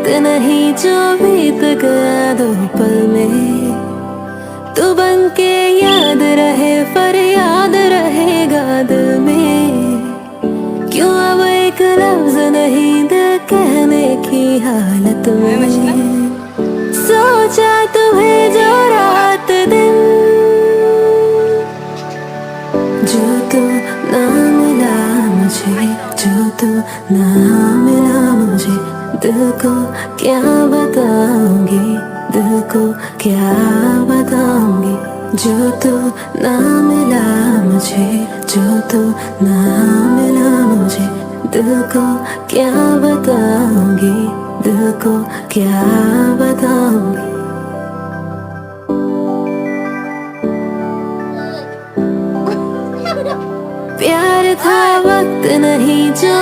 वक्त नहीं जो बीत गया दो पल में, तू बन के याद रहे फरियाद रहेगा दिल में। क्यों अब एक लफ्ज नहीं दिल कहने की हालत में, सोचा तुम्हें जो रात दिन, जो तू ना मिला मुझे, जो तू ना मिला मुझे, दिल को क्या बताऊंगी, दिल को क्या बताऊंगी। जो तू ना मिला मुझे, जो तू ना मिला मुझे, दिल को क्या बताऊंगी, दिल को क्या बताऊंगी। प्यार था वक्त नहीं जो